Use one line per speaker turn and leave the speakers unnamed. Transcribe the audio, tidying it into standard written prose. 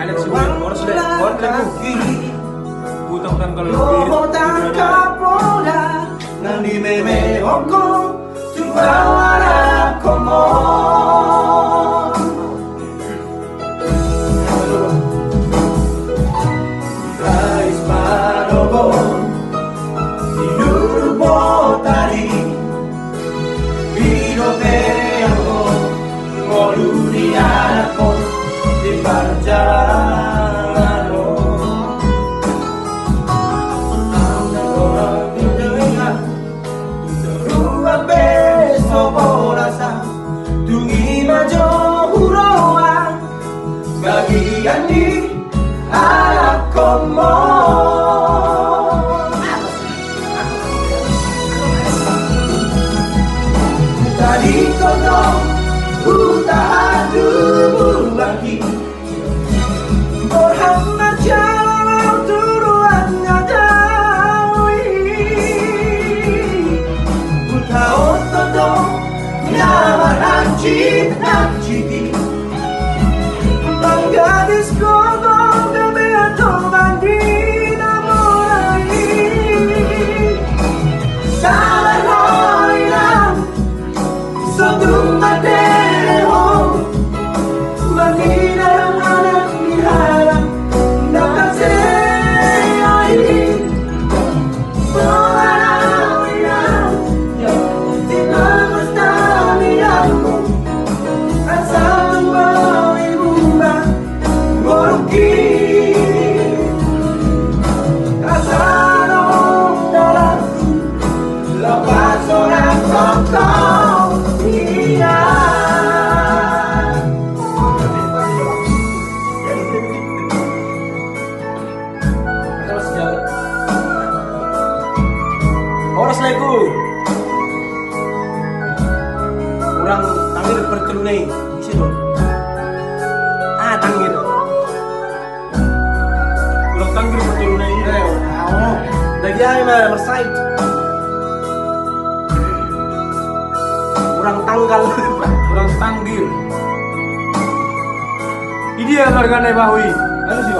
ada sih harus lagi utang kalau
Lobotang kapoda nandi meme oko tuwara komo Rais parobo tidur botari Biro peako Moludianako di perjalanan Tungi majo huroan bagian di anak komo Tadi kono utahan lagi Muhammad jalan turuan ngadawi Utahan todo Namaranjit Namjiti Panggadis kono kami atau bandina mulai Salah hoiram Sodung madeho Bandina anak diharap Dapat seayai Horas lego kurang tangir berkelunai isi dong tangir kurang tangir berkelunai lagi aja mah bersait kurang tanggal kurang tanggir ini dia margane bahui ano sih